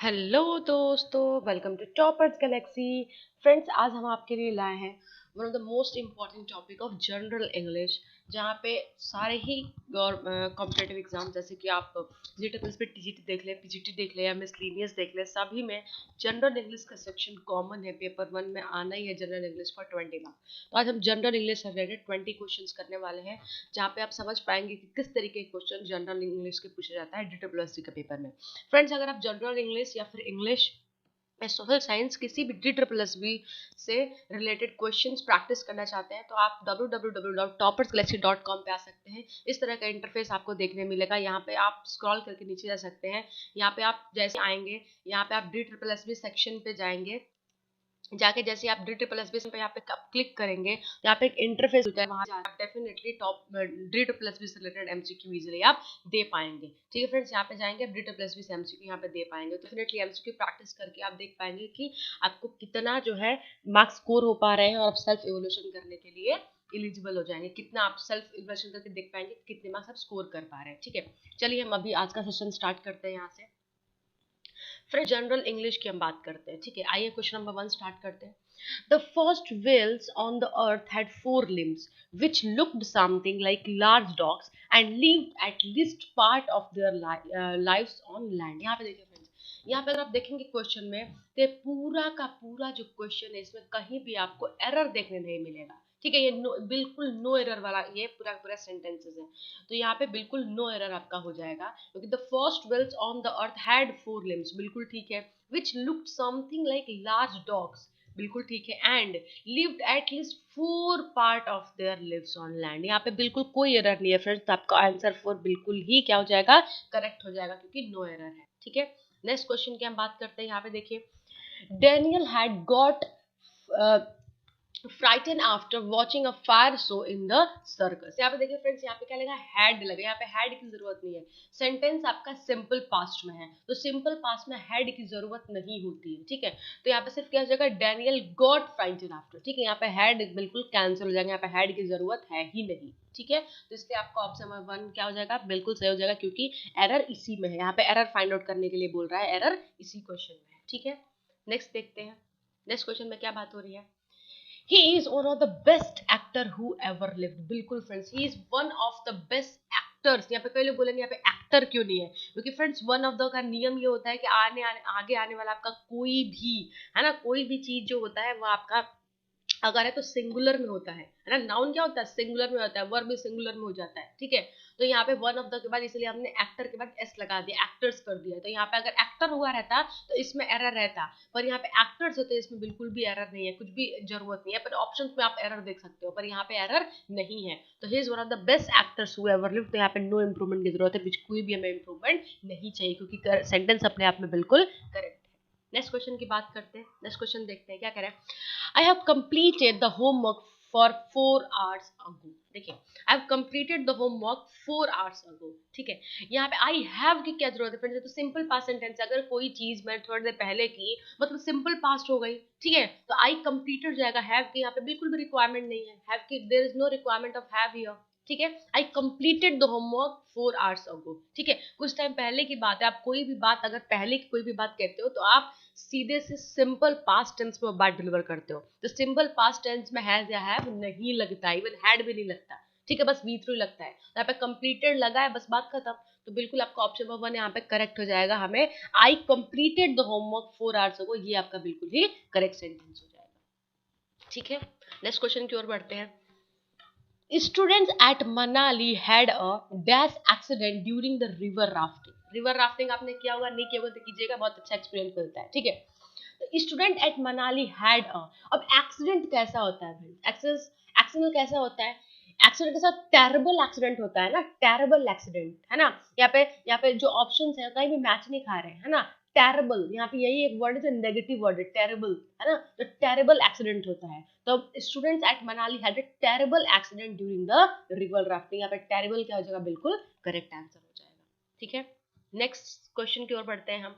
Hello दोस्तों, welcome to Toppers Galaxy. Friends, आज हम आपके लिए लाए हैं one of the most important topic of general English, जहाँ पे सारे ही कॉम्पिटेटिव एग्जाम जैसे कि आप जीटीपीएस पे टीजीटी देख ले, पीजीटी देख ले या मिसलेनियस देख ले, सभी में जनरल इंग्लिश का सेक्शन कॉमन है। पेपर 1 में आना ही है जनरल इंग्लिश फॉर 20 मार्क्स। तो आज हम जनरल इंग्लिश से रिलेटेड 20 क्वेश्चंस करने वाले हैं, जहाँ पे आप समझ पाएंगे कि किस तरीके के क्वेश्चन जनरल इंग्लिश के पूछा जाता है जीटीपीएस के पेपर में। फ्रेंड्स, अगर आप जनरल इंग्लिश या फिर इंग्लिश या सोशल साइंस किसी भी DSSB से रिलेटेड क्वेश्चंस प्रैक्टिस करना चाहते हैं तो आप www.toppersgalaxy.com पे आ सकते हैं। इस तरह का इंटरफेस आपको देखने मिलेगा। यहाँ पे आप स्क्रॉल करके नीचे जा सकते हैं। यहाँ पे आप जैसे आएंगे, यहाँ पे आप DSSB सेक्शन पे जाएंगे। जाके जैसे आप DSSB पे यहाँ पे क्लिक करेंगे, यहाँ पे एक इंटरफेस होता है, वहाँ आप डेफिनेटली टॉप DSSB से रिलेटेड MCQ इजीली आप दे पाएंगे। ठीक है फ्रेंड्स, यहाँ पे जाएंगे, DSSB से MCQ यहाँ पे दे पाएंगे। तो डेफिनेटली MCQ प्रैक्टिस करके आप देख पाएंगे कि आपको कितना जो है मार्क्स स्कोर हो पा रहे हैं, और आप सेल्फ इवोल्यूशन करने के लिए एलिजिबल हो जाएंगे। कितना आप सेल्फ इवोल्यूशन करके देख पाएंगे कितने मार्क्स आप स्कोर कर पा रहे हैं। ठीक है, चलिए हम अभी आज का सेशन स्टार्ट करते हैं। यहाँ से फ्रेंड जनरल इंग्लिश की हम बात करते हैं। ठीक है, आइए क्वेश्चन नंबर 1 स्टार्ट करते हैं। The first whales on the earth had 4 limbs, which looked something like large dogs and lived at least part of their lives on land. यहाँ पे देखिए फ्रेंड्स, यहाँ पे अगर आप देखेंगे क्वेश्चन में, तो पूरा का पूरा जो क्वेश्चन है, इसमें कहीं भी आपको एरर देखने नहीं मिलेगा। ठीक है, ये बिल्कुल नो एरर वाला ये पूरा पूरा सेंटेंसेस है। तो यहाँ पे बिल्कुल नो एरर आपका हो जाएगा, क्योंकि the first whales on the earth had 4 limbs, बिल्कुल ठीक है। Which looked something like large dogs, बिल्कुल ठीक है। And lived at least 4 part of their lives on land, यहाँ पे बिल्कुल कोई एरर नहीं है फ्रेंड्स। तो आपका आंसर 4 बिल्कुल ही क्या हो जाएगा, करेक्ट हो जाएगा, क्योंकि नो एरर है। ठीक है, नेक्स्ट क्वेश्चन की हम बात करते हैं। यहाँ पे देखिए, Daniel had got frightened after watching a fire show in the circus। यहाँ पे देखिए फ्रेंड्स, यहाँ पे क्या लगा, हैड लगा। यहाँ पे हैड की जरूरत नहीं है, सेंटेंस आपका सिंपल पास्ट में है, तो सिंपल पास्ट में हैड की जरूरत नहीं होती है। ठीक है, तो यहाँ पे सिर्फ क्या हो जाएगा, डेनियल गॉट फ्राइटेंड आफ्टर। ठीक है, यहाँ पे हैड बिल्कुल कैंसिल हो जाएगा, यहाँ पे हैड की जरूरत है ही नहीं। ठीक है, तो इसलिए आपका ऑप्शन नंबर 1 क्या हो जाएगा, बिल्कुल सही हो जाएगा, क्योंकि एरर इसी में है। यहाँ पे एरर फाइंड आउट करने के लिए बोल रहा है, एरर इसी क्वेश्चन में है। ठीक है, नेक्स्ट देखते हैं। नेक्स्ट क्वेश्चन में क्या बात हो रही है, he is one of the best actor who ever lived। बिल्कुल friends, he is one of the best actors। यहाँ पे कई लोग बोलेंगे यहाँ पे एक्टर क्यों नहीं है, क्योंकि फ्रेंड्स वन ऑफ द का नियम ये होता है कि आगे आने वाला आपका कोई भी है ना, कोई भी चीज जो होता है वो आपका अगर है तो सिंगुलर में होता है ना। नाउन क्या होता है, सिंगुलर में होता है, वर्ब भी सिंगुलर में हो जाता है। ठीक है, तो यहाँ पे वन ऑफ द के बाद इसलिए हमने एक्टर के बाद एस लगा दिया, एक्टर्स कर दिया। तो यहाँ पे अगर एक्टर हुआ रहता तो इसमें एरर रहता, पर यहाँ पे एक्टर्स होते हैं, इसमें बिल्कुल भी एरर नहीं है, कुछ भी जरूरत नहीं है। पर ऑप्शंस में आप एरर देख सकते हो, पर यहाँ पे एरर नहीं है। तो he is one of the best actors who ever lived. तो यहाँ पे नो इंप्रूवमेंट की जरूरत है, कुछ कोई भी हमें इंप्रूवमेंट नहीं चाहिए, क्योंकि सेंटेंस अपने आप में बिल्कुल करेक्ट है। नेक्स्ट क्वेश्चन की बात करते हैं। नेक्स्ट क्वेश्चन देखते हैं क्या कह रहे हैं। I have completed the homework for 4 hours ago। देखिए, I have completed the homework 4 hours ago। ठीक है, यहाँ पे I have की क्या जरूरत है फ्रेंड्स, तो सिंपल पास्ट सेंटेंस। अगर कोई चीज मैं थोड़ी देर पहले की, मतलब सिंपल पास्ट हो गई। ठीक है, तो I completed जाएगा, have की यहाँ पे बिल्कुल भी रिक्वायरमेंट नहीं है, have की there is no requirement of have here। ठीक है, I completed the homework 4 hours ago। ठीक है, कुछ टाइम पहले की बात है। आप कोई भी बात अगर पहले की कोई भी बात कहते हो, तो आप सीधे से सिंपल पास्ट टेंस में बात डिलीवर करते हो। तो सिंपल पास्ट टेंस में हैज या हैव नहीं लगता, इवन हैड भी नहीं लगता। ठीक है, बस वी थ्रू लगता है। यहाँ पे कंप्लीटेड लगा है, बस बात खत्म। तो बिल्कुल आपका ऑप्शन नंबर 1 यहाँ पे करेक्ट हो जाएगा। हमें I completed the homework 4 hours ago, ये आपका बिल्कुल ही करेक्ट सेंटेंस हो जाएगा। ठीक है, नेक्स्ट क्वेश्चन की ओर बढ़ते हैं। Students at Manali had a dash accident during the river rafting। River rafting आपने किया होगा, नहीं किया होगा तो कीजिएगा, बहुत अच्छा एक्सपीरियंस मिलता है। ठीक है, तो स्टूडेंट एट मनाली हैड अ, अब एक्सीडेंट कैसा होता है भाई, एक्सीडेंट कैसा होता है, एक्सीडेंट के साथ टेरेबल एक्सीडेंट होता है ना, टेरेबल एक्सीडेंट है ना। यहाँ पे जो ऑप्शंस है कहीं भी मैच नहीं खा रहे हैं, है ना। टेरेबल, यहाँ पे यही एक वर्ड है जो नेगेटिव वर्ड है, टेरेबल, है ना। तो टेरेबल एक्सीडेंट होता है। तो students at Manali had a terrible accident during the river rafting. यहाँ पे टेरेबल क्या हो जाएगा, बिल्कुल करेक्ट आंसर हो जाएगा। ठीक है, नेक्स्ट क्वेश्चन की ओर बढ़ते हैं हम।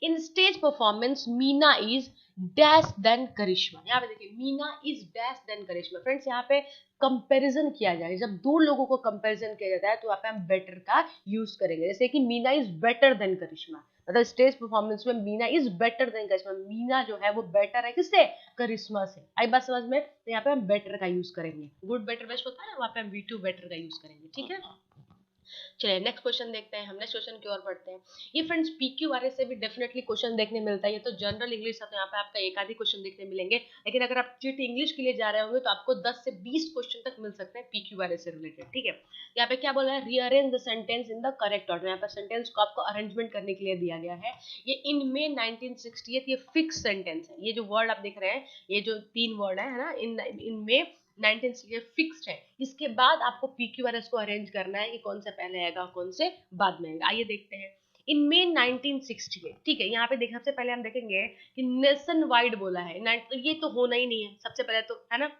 In stage performance Meena is dash than Karishma. यहाँ पे देखिए Meena is dash than Karishma. Friends यहाँ पे कंपैरिजन किया जाए, जब दो लोगों को कंपैरिजन किया जाता है तो यहाँ पे हम बेटर का यूज करेंगे। जैसे कि मीना इज बेटर देन करिश्मा, मतलब स्टेज परफॉर्मेंस में मीना इज बेटर देन करिश्मा, मीना जो है वो बेटर है किससे, करिश्मा से। आई बात समझ में? तो यहाँ पे हम बेटर का यूज करेंगे, गुड बेटर बेस्ट होता है ना, वहाँ पे हम V2 बेटर का यूज करेंगे। ठीक है, चलिए नेक्स्ट क्वेश्चन देखते हैं। हम नेक्स्ट क्वेश्चन की ओर बढ़ते हैं। ये फ्रेंड्स PQRS से भी डेफिनेटली क्वेश्चन देखने मिलता है। ये तो जनरल इंग्लिश है तो यहाँ पे आपका एक आधी क्वेश्चन देखने मिलेंगे, लेकिन अगर आप जीटी इंग्लिश के लिए जा रहे होंगे तो आपको 10 से 20 क्वेश्चन तक मिल सकते हैं PQRS से रिलेटेड। ठीक है, यहाँ पे क्या बोला है, rearrange the sentence in the correct order. यहाँ पे सेंटेंस को आपको अरेंजमेंट करने के लिए दिया गया है। ये इन मे 1968, ये फिक्स सेंटेंस है। ये जो वर्ड आप देख रहे हैं, ये जो 3 वर्ड है ना, इन मे 1968 फिक्स्ड है। इसके बाद आपको PQRS को अरेंज करना है कि कौन सा पहले आएगा कौन से बाद में आएगा। आइए देखते हैं। इन मे 1968, ठीक है, यहाँ पे देखिए सबसे पहले हम देखेंगे कि नेशन वाइड बोला है, तो ये तो होना ही नहीं है सबसे पहले तो, है ना।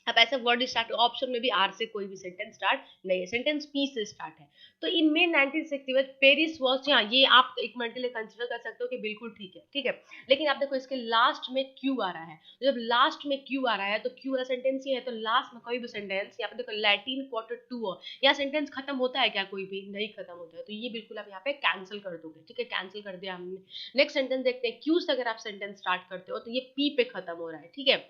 अब ऐसे वर्ड स्टार्ट, ऑप्शन में भी आर से कोई भी सेंटेंस स्टार्ट नहीं है, सेंटेंस पी से स्टार्ट है। तो इन मे 1960 पेरिस वॉज, हाँ ये आप एक मिनट के लिए कंसिडर कर सकते हो कि बिल्कुल ठीक है। ठीक है, लेकिन आप देखो इसके लास्ट में क्यू आ रहा है, तो जब लास्ट में क्यू आ रहा है तो क्यू वाला सेंटेंस ही है, तो लास्ट में कोई भी सेंटेंस, यहाँ पे देखो लैटिन Q2 या सेंटेंस खत्म होता है क्या, कोई भी नहीं खत्म होता है, तो ये बिल्कुल आप यहाँ पे कैंसिल कर दोगे। ठीक है, कैंसिल कर दिया हमने। नेक्स्ट सेंटेंस देखते हैं। क्यू से अगर आप सेंटेंस स्टार्ट करते हो तो ये पी पे खत्म हो रहा है। ठीक है,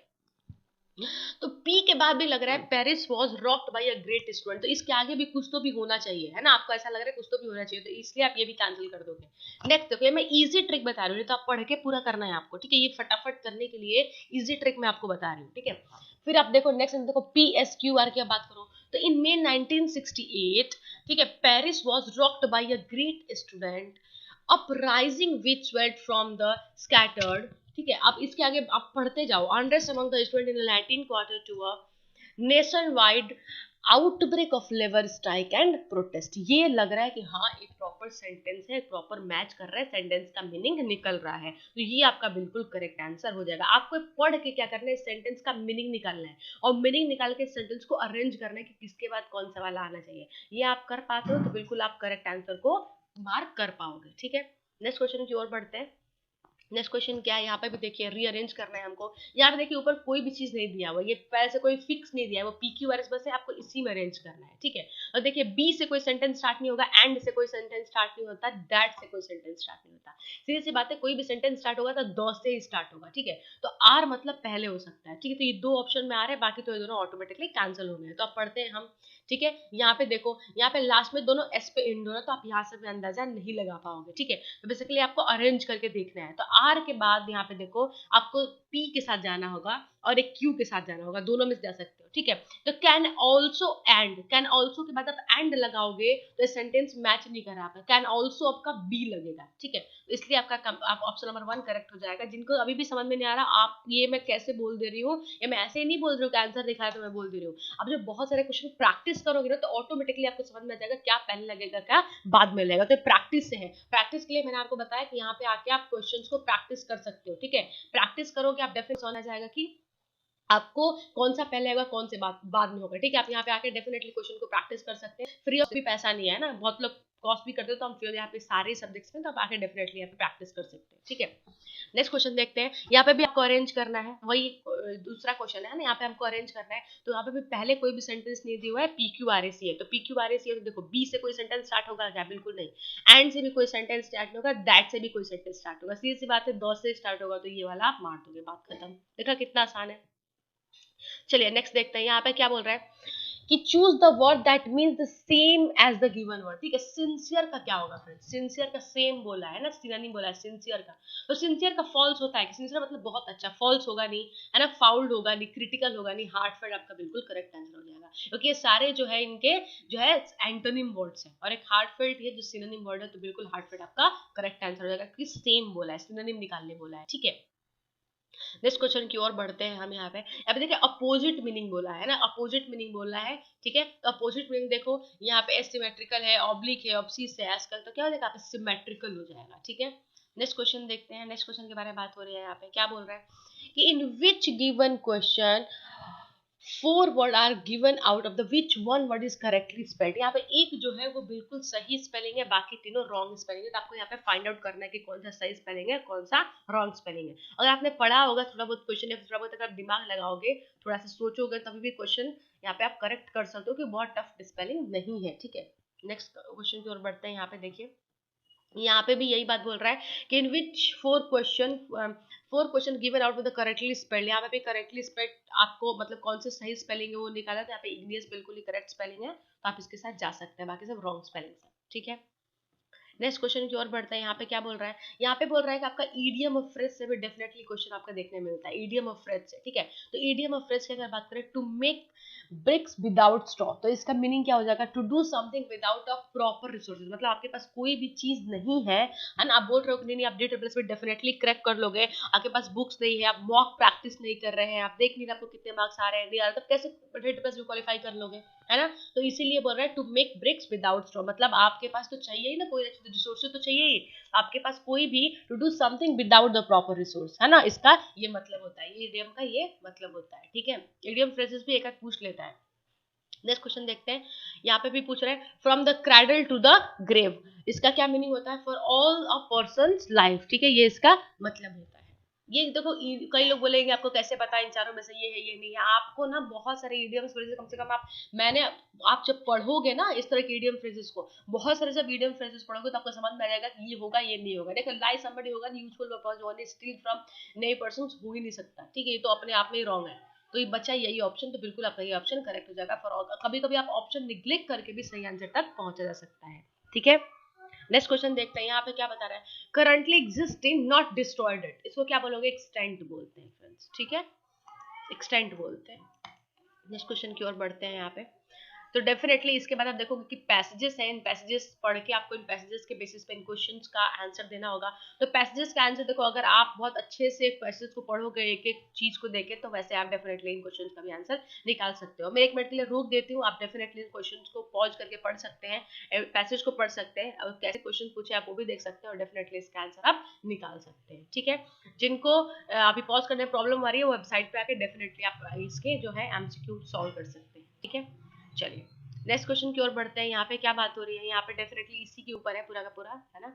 तो पी के बाद भी लग रहा है Paris was rocked by a great student, तो इसके आगे भी कुछ तो भी होना चाहिए, है ना। आपको ऐसा लग रहा है कुछ तो भी होना चाहिए, तो इसलिए आप ये भी कैंसिल कर दोगे। नेक्स्ट देखो, मैं इजी ट्रिक बता रही हूँ, तो आप पढ़ के पूरा करना है आपको। ठीक है, ये फटाफट करने के लिए इजी ट्रिक मैं आपको बता रही हूँ। ठीक है, फिर आप देखो नेक्स्ट देखो PSQR की बात करो तो इन मे 1968, ठीक है, Paris was rocked by a great student, uprising which swept from the scattered. ठीक है, अब इसके आगे आप पढ़ते जाओ। Unrest among the student in Latin Q2 nation wide outbreak of labour strike and protest. ये लग रहा है कि हाँ एक प्रॉपर सेंटेंस है, प्रॉपर मैच कर रहा है, सेंटेंस का मीनिंग निकल रहा है, तो ये आपका बिल्कुल करेक्ट आंसर हो जाएगा। आपको पढ़ के क्या करना है, सेंटेंस का मीनिंग निकालना है और मीनिंग निकाल के सेंटेंस को अरेंज करना है कि किसके बाद कौन सा वाला आना चाहिए। ये आप कर पाते हो तो बिल्कुल आप करेक्ट आंसर को मार्क कर पाओगे। ठीक है, नेक्स्ट क्वेश्चन की ओर बढ़ते हैं। नेक्स्ट क्वेश्चन क्या है, यहाँ पे भी देखिए रीअरेंज करना है हमको। यहाँ पे देखिए ऊपर कोई भी चीज नहीं दिया हुआ, ये पहले से कोई फिक्स नहीं दिया है, वो PQRS बस है, आपको इसी में अरेंज करना है। ठीक है, और देखिए बी से कोई सेंटेंस स्टार्ट नहीं होगा, एंड से कोई सेंटेंस स्टार्ट नहीं होता, दैट से कोई सेंटेंस स्टार्ट नहीं होता। सीधी सी बात है, कोई भी सेंटेंस स्टार्ट होगा तो द से ही स्टार्ट होगा। ठीक है, तो आर मतलब पहले हो सकता है। ठीक है, तो ये 2 ऑप्शन में आ रहे हैं, बाकी तो ये दोनों ऑटोमेटिकली कैंसिल हो गए। तो अब पढ़ते हैं हम। ठीक है, यहाँ पे देखो, यहाँ पे लास्ट में दोनों एस पे एंड हो रहा है, तो आप यहाँ से भी अंदाजा नहीं लगा पाओगे। ठीक है, तो बेसिकली आपको अरेंज करके देखना है। तो आर के बाद यहाँ पे देखो आपको पी के साथ जाना होगा और एक क्यू के साथ जाना होगा, दोनों में जा सकते हो। ठीक है, तो can also and, can also के बाद आप एंड लगाओगे तो सेंटेंस मैच नहीं कर रहा है, कैन ऑल्सो आपका बी लगेगा। ठीक है, तो इसलिए आपका आप ऑप्शन नंबर 1 करेक्ट हो जाएगा। जिनको अभी भी समझ में नहीं आ रहा आप ये मैं कैसे बोल दे रही हूँ, या मैं ऐसे ही नहीं बोल रही हूँ कि आंसर दिखा है तो मैं बोल दे रही हूँ। अब जब बहुत सारे क्वेश्चन प्रैक्टिस करोगे ना तो ऑटोमेटिकली आपको समझ में आ जाएगा क्या पहले लगेगा क्या बाद में लगेगा। तो प्रैक्टिस से है, प्रैक्टिस के लिए मैंने आपको बताया कि यहाँ पे आके आप क्वेश्चंस को प्रैक्टिस कर सकते हो। ठीक है, प्रैक्टिस करोगे आप डेफिनेटली समझ जाएगा कि आपको कौन सा पहले आएगा कौन से बाद में होगा। ठीक है, आप यहाँ पे आके डेफिनेटली क्वेश्चन को प्रैक्टिस कर सकते हैं। फ्री ऑफ भी पैसा नहीं है ना, बहुत लोग कॉस्ट भी करते हो, तो हम फ्री यहाँ पे सारे सब्जेक्ट्स में, तो आप आके डेफिनेटली यहाँ पे प्रैक्टिस कर सकते हैं। ठीक है, नेक्स्ट क्वेश्चन देखते हैं। यहाँ पे भी आपको अरेंज करना है, वही दूसरा क्वेश्चन है ना, यहाँ पे हमको अरेंज करना है। तो यहाँ पे भी पहले कोई भी सेंटेंस नहीं दिया हुआ है, PQRS है, तो PQRS है, तो देखो बी से कोई सेंटेंस स्टार्ट होगा क्या, बिल्कुल नहीं। एंड से भी कोई सेंटेंस स्टार्ट होगा, दैट से भी कोई सेंटेंस स्टार्ट होगा, सीधी सी बात है, दो से स्टार्ट होगा तो ये वाला आप मार दोगे, बात खत्म। देखा कितना आसान है। चलिए नेक्स्ट देखते हैं। यहाँ पे क्या बोल रहा है कि choose the word that means the same as the given word. ठीक है, सिंसियर का क्या होगा फ्रेंड्स, सिंसियर का सेम बोला है ना, सिनोनिम बोला है सिंसियर का, तो सिंसियर का फॉल्स होता है कि सिंसियर मतलब बहुत अच्छा, फॉल्स होगा नहीं, है ना, फाउल्ड होगा नहीं, क्रिटिकल होगा नहीं, हार्टफेल्ड आपका बिल्कुल करेक्ट आंसर हो जाएगा, क्योंकि ये सारे जो है इनके जो है एंटोनिम वर्ड्स है, और एक हार्टफेल्ड है जो सिनोनिम वर्ड है, तो बिल्कुल हार्टफेल्ड आपका करेक्ट आंसर हो जाएगा, क्योंकि सेम बोला है, सिनोनिम निकालने बोला है। ठीक है, नेक्स्ट क्वेश्चन की ओर बढ़ते हैं हम। यहाँ पे देखिए अपोजिट मीनिंग बोला है ना, अपोजिट मीनिंग बोला है। ठीक है, तो अपोजिट मीनिंग देखो यहाँ पे एसिमेट्रिकल है, ऑब्लिक है, ऑब्सीस है, एस्कल, तो क्या हो जाएगा यहाँ पे सिमेट्रिकल हो जाएगा। ठीक है, नेक्स्ट क्वेश्चन देखते हैं। नेक्स्ट क्वेश्चन के बारे में बात हो रही है, यहाँ पे क्या बोल रहा है कि in which given question 4 word are given out of the which one word is correctly spelled. यहाँ पे एक जो है वो बिल्कुल सही स्पेलिंग है, बाकी तीनों रॉन्ग स्पेलिंग है। तो आपको यहाँ पे फाइंड आउट करना है कि कौन सा सही स्पेलिंग है, कौन सा रॉन्ग स्पेलिंग है। अगर आपने पढ़ा होगा थोड़ा बहुत क्वेश्चन, या थोड़ा बहुत अगर दिमाग लगाओगे, थोड़ा सा सोचोगे, तभी भी क्वेश्चन यहाँ पे आप करेक्ट कर सकते हो कि बहुत टफ स्पेलिंग नहीं है। ठीक है, नेक्स्ट क्वेश्चन की ओर बढ़ते हैं। यहाँ पे देखिए, यहाँ पे भी यही बात बोल रहा है कि in which four question given out with the correctly spelled. यहाँ पे भी करेक्टली स्पेल्ड आपको मतलब कौन से सही स्पेलिंग है वो निकाला, तो यहाँ पे इग्नियस बिल्कुल ही करेक्ट स्पेलिंग है, तो आप इसके साथ जा सकते हैं, बाकी सब रॉन्ग स्पेलिंग है। ठीक है, नेक्स्ट क्वेश्चन की ओर बढ़ते हैं। यहाँ पे क्या बोल रहा है, यहाँ पे बोल रहा है कि आपका ईडियम ऑफ फ्रेज से भी डेफिनेटली क्वेश्चन आपका देखने मिलता है, ईडियम ऑफ फ्रेज से। ठीक है, तो ईडियम ऑफ फ्रेज की अगर बात करें, to make bricks without straw, तो इसका मीनिंग क्या हो जाएगा, to do something without a proper resources. मतलब आपके पास कोई भी चीज नहीं है, एंड आप बोल रहे हो कि नहीं आप डेटाबेस में डेफिनेटली क्रैक कर लोगे, आपके पास बुक्स नहीं है, आप मॉक प्रैक्टिस नहीं कर रहे हैं, आप देख नहीं रहे आपको कितने मार्क्स आ रहे हैं, नहीं आ रहे, तब कैसे डेटाबेस में क्वालिफाई कर लोगे, है ना। तो इसीलिए बोल रहा है to make bricks without straw, मतलब आपके पास तो चाहिए ही ना, कोई रिसोर्सेज तो चाहिए ही, आपके पास कोई भी, to do something without the proper resource, है ना, इसका ये मतलब होता है, ये इडियम का ये मतलब होता है। ठीक है, इडियम फ्रेजेस भी एक आध पूछ लेता है। नेक्स्ट क्वेश्चन देखते हैं, यहाँ पे भी पूछ रहे हैं from the cradle to the grave, इसका क्या मीनिंग होता है, for all a person's life. ठीक है, ये इसका मतलब होता है। ये देखो, कई लोग बोलेंगे आपको कैसे पता इन चारों में से ये है ये नहीं है, आपको ना बहुत सारे इडियम्स फ्रेजेस कम से कम आप जब पढ़ोगे ना इस तरह के इडियम फ्रेजेस को, बहुत सारे जब इडियम फ्रेजेस पढ़ोगे तो आपको समझ में आ जाएगा कि ये होगा ये नहीं होगा। देखो, लाई समबडी होगा, useful purpose one is steel from नए पर्सन, हो ही नहीं सकता। ठीक है, ये तो अपने आप में ही रॉन्ग है, तो ये बचा यही ऑप्शन, तो बिल्कुल आपका ये ऑप्शन करेक्ट हो जाएगा। फॉर कभी कभी आप ऑप्शन निग्लेक्ट करके भी सही आंसर तक पहुंचा जा सकता है। ठीक है, नेक्स्ट क्वेश्चन देखते हैं। यहाँ पे क्या बता रहा है, करंटली एग्जिस्टिंग नॉट डिस्ट्रॉयड, इसको क्या बोलोगे, एक्सटेंट बोलते हैं फ्रेंड्स। ठीक है, एक्सटेंट बोलते हैं। नेक्स्ट क्वेश्चन की ओर बढ़ते हैं। यहाँ पे तो डेफिनेटली इसके बाद आप देखोगे कि पैसेजेस हैं, इन पैसेजेस पढ़ के आपको इन पैसेजेस के बेसिस पे इन क्वेश्चंस का आंसर देना होगा। तो पैसेजेस का आंसर देखो, अगर आप बहुत अच्छे से पैसेज को पढ़ोगे, एक एक चीज को देखे, तो वैसे आप डेफिनेटली इन क्वेश्चंस का भी आंसर निकाल सकते हो। मैं 1 मिनट के लिए रोक देती हूँ, आप डेफिनेटली इन क्वेश्चंस को पॉज करके पढ़ सकते हैं, पैसेज को पढ़ सकते हैं, और कैसे क्वेश्चन पूछे आप वो भी देख सकते हैं, और डेफिनेटली इसका आंसर आप निकाल सकते हैं। ठीक है, जिनको अभी पॉज करने में प्रॉब्लम आ रही है, वो वेबसाइट पे आके डेफिनेटली आप इसके जो है एमसीक्यू सॉल्व कर सकते हैं। ठीक है, चलिए नेक्स्ट क्वेश्चन की ओर बढ़ते हैं। यहाँ पे क्या बात हो रही है, यहाँ पे डेफिनेटली इसी के ऊपर है पूरा का पूरा, है ना,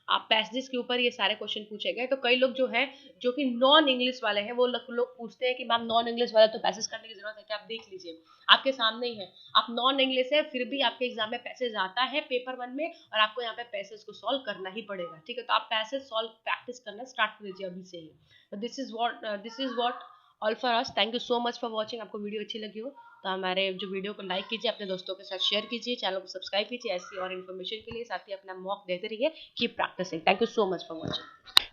आप पैसेजेस के ऊपर ये सारे क्वेश्चन पूछे गए। तो कई लोग जो है जो कि नॉन इंग्लिश वाले हैं, वो लोग पूछते हैं कि मैम नॉन इंग्लिश वाले तो पैसेज करने की जरूरत है क्या, आप देख लीजिए आपके सामने ही है, आप नॉन इंग्लिश है फिर भी आपके एग्जाम में पैसेज आता है पेपर 1 में, और आपको यहाँ पे पैसेज को सॉल्व करना ही पड़ेगा। ठीक है, तो आप पैसेज सॉल्व प्रैक्टिस करना स्टार्ट कर दीजिए अभी से ही। This is what all for us. Thank you so much for watching. आपको वीडियो अच्छी लगी हो तो हमारे जो वीडियो को लाइक कीजिए, अपने दोस्तों के साथ शेयर कीजिए, चैनल को सब्सक्राइब कीजिए ऐसी और इन्फॉर्मेशन के लिए, साथ ही अपना मॉक देते रहिए। Keep practising. Thank you so much for watching.